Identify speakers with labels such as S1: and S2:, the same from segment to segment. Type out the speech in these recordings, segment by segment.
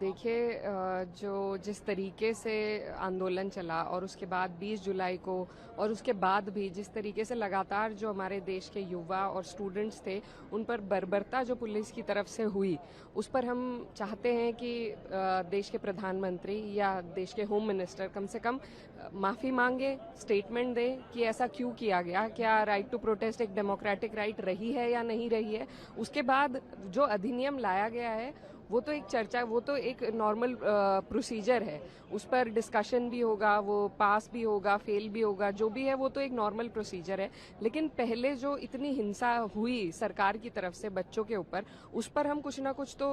S1: देखिए, जिस तरीके से आंदोलन चला और उसके बाद 20 जुलाई को और उसके बाद भी जिस तरीके से लगातार जो हमारे देश के युवा और स्टूडेंट्स थे उन पर बर्बरता जो पुलिस की तरफ से हुई, उस पर हम चाहते हैं कि देश के प्रधानमंत्री या देश के होम मिनिस्टर कम से कम माफी मांगे, स्टेटमेंट दे कि ऐसा क्यों किया गया, क्या राइट टू प्रोटेस्ट एक डेमोक्रेटिक राइट रही है या नहीं रही है। उसके बाद जो अधिनियम लाया गया है वो तो एक चर्चा, वो तो एक नॉर्मल प्रोसीजर है, उस पर डिस्कशन भी होगा, वो पास भी होगा, फेल भी होगा, जो भी है वो तो एक नॉर्मल प्रोसीजर है। लेकिन पहले जो इतनी हिंसा हुई सरकार की तरफ से बच्चों के ऊपर, उस पर हम कुछ ना कुछ तो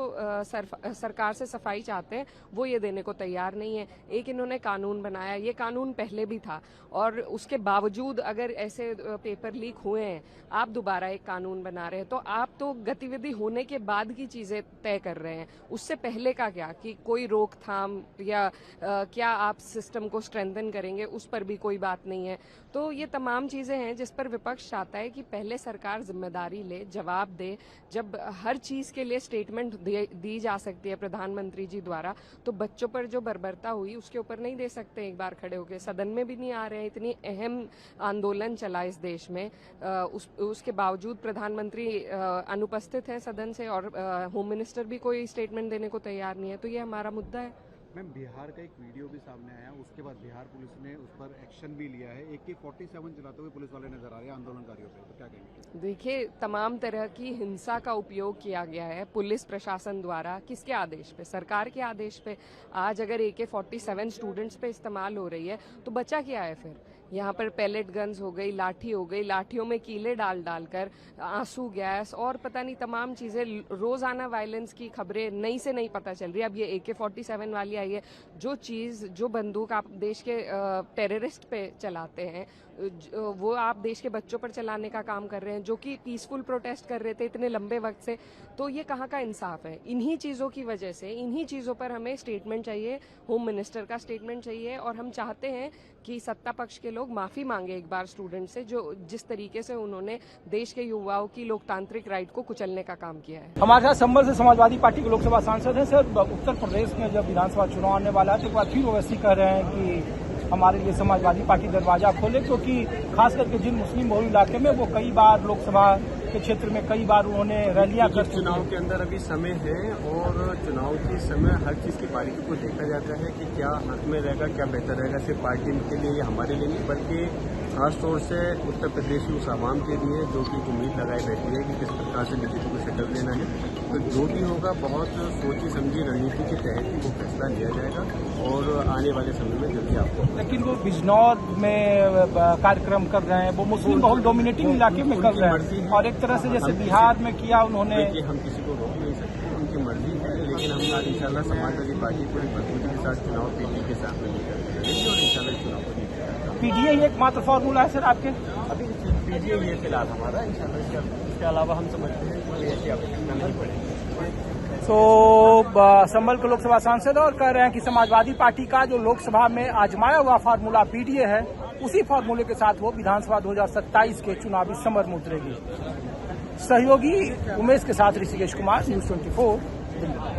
S1: सरकार से सफाई चाहते हैं, वो ये देने को तैयार नहीं है। एक इन्होंने कानून बनाया, ये कानून पहले भी था और उसके बावजूद अगर ऐसे पेपर लीक हुए हैं, आप दोबारा एक कानून बना रहे हैं, तो आप तो गतिविधि होने के बाद की चीजें तय कर रहे हैं। उससे पहले का क्या कि कोई रोकथाम या क्या आप सिस्टम को स्ट्रेंथन करेंगे, उस पर भी कोई बात नहीं है। तो ये तमाम चीजें हैं जिस पर विपक्ष चाहता है कि पहले सरकार जिम्मेदारी ले, जवाब दे। जब हर चीज के लिए स्टेटमेंट दी जा सकती है प्रधानमंत्री जी द्वारा, तो बच्चों पर जो बर्बरता हुई उसके ऊपर नहीं दे सकते एक बार खड़े होकर, सदन में भी नहीं आ रहे हैं। इतनी अहम आंदोलन चला इस देश में, उसके बावजूद प्रधानमंत्री अनुपस्थित हैं सदन से और होम मिनिस्टर भी कोई स्टेटमेंट देने को तैयार नहीं है। तो ये हमारा मुद्दा है।
S2: मैम, बिहार का एक वीडियो भी सामने आया, उसके बाद बिहार पुलिस ने उस पर एक्शन भी लिया है। AK-47 चलाते हुए पुलिस वाले नजर आ रहे हैं आंदोलनकारियों पे, तो क्या कहेंगे?
S1: देखिए, तमाम तरह की हिंसा का उपयोग किया गया है पुलिस प्रशासन द्वारा। किसके आदेश पे? सरकार के आदेश पे। आज अगर AK-47 स्टूडेंट्स पे इस्तेमाल हो रही है तो बचा क्या है फिर? यहाँ पर पैलेट गन्स हो गई, लाठी हो गई, लाठियों में कीले डाल डालकर, आंसू गैस और पता नहीं तमाम चीजें, रोजाना वायलेंस की खबरें नई से नहीं पता चल रही। अब ये AK-47 वाली आई है, जो चीज, जो बंदूक आप देश के टेररिस्ट पे चलाते हैं, वो आप देश के बच्चों पर चलाने का काम कर रहे हैं, जो कि पीसफुल प्रोटेस्ट कर रहे थे इतने लंबे वक्त से। तो ये कहाँ का इंसाफ है? इन्हीं चीजों की वजह से, इन्हीं चीजों पर हमें स्टेटमेंट चाहिए, होम मिनिस्टर का स्टेटमेंट चाहिए। और हम चाहते हैं कि सत्ता पक्ष के लोग माफी मांगे एक बार स्टूडेंट से, जो जिस तरीके से उन्होंने देश के युवाओं की लोकतांत्रिक राइट को कुचलने का काम किया है।
S3: हमारे साथ संबल से समाजवादी पार्टी के लोकसभा सांसद हैं। सर, उत्तर प्रदेश में जब विधानसभा चुनाव आने वाला है तो एक बार फिर ओवैसी कह रहे हैं कि हमारे लिए समाजवादी पार्टी दरवाजा खोले, क्योंकि खास करके जिन मुस्लिम बहुल इलाके में वो कई बार लोकसभा के क्षेत्र में कई बार उन्होंने रैलियां कर,
S4: चुनाव के अंदर अभी समय है और चुनाव के समय हर चीज की बारीकी को देखा जाता है कि क्या हक में रहेगा, क्या बेहतर रहेगा, सिर्फ पार्टी के लिए या हमारे लिए नहीं, बल्कि खासतौर से उत्तर प्रदेश में उस आवाम के लिए जो कि उम्मीद लगाई बैठी है कि किस प्रकार से बीजेपी को सेटल देना है। तो जो भी होगा बहुत सोची समझी रणनीति के तहत ही वो फैसला लिया जाएगा और आने वाले समय में जल्दी आपको।
S3: लेकिन वो बिजनौर में कार्यक्रम कर रहे हैं, वो मुस्लिम बहुल डोमिनेटिंग इलाके में कर रहे हैं और एक तरह से जैसे बिहार में किया उन्होंने।
S4: हम किसी को रोक नहीं सकते, उनकी मर्जी है, लेकिन हम इंशाल्लाह समाजवादी पार्टी पूरी मजबूती के साथ चुनाव पीडीए के साथ मिलकर करेंगे और इंशाल्लाह चुनाव को जीतेगा।
S3: पीडीए ही एकमात्र फॉर्मूला है सर आपके?
S4: अभी पीडीए ये फिलहाल हमारा, इंशाल्लाह इसके अलावा हम समझते हैं कोई ऐसी आवश्यकता नहीं पड़ेगी।
S3: तो संभल के लोकसभा सांसद और कह रहे हैं कि समाजवादी पार्टी का जो लोकसभा में आजमाया हुआ फार्मूला पीडीए है, उसी फार्मूले के साथ वो विधानसभा 2027 के चुनावी समर में उतरेगी। सहयोगी उमेश के साथ ऋषिकेश कुमार, News 24 दिल्ली।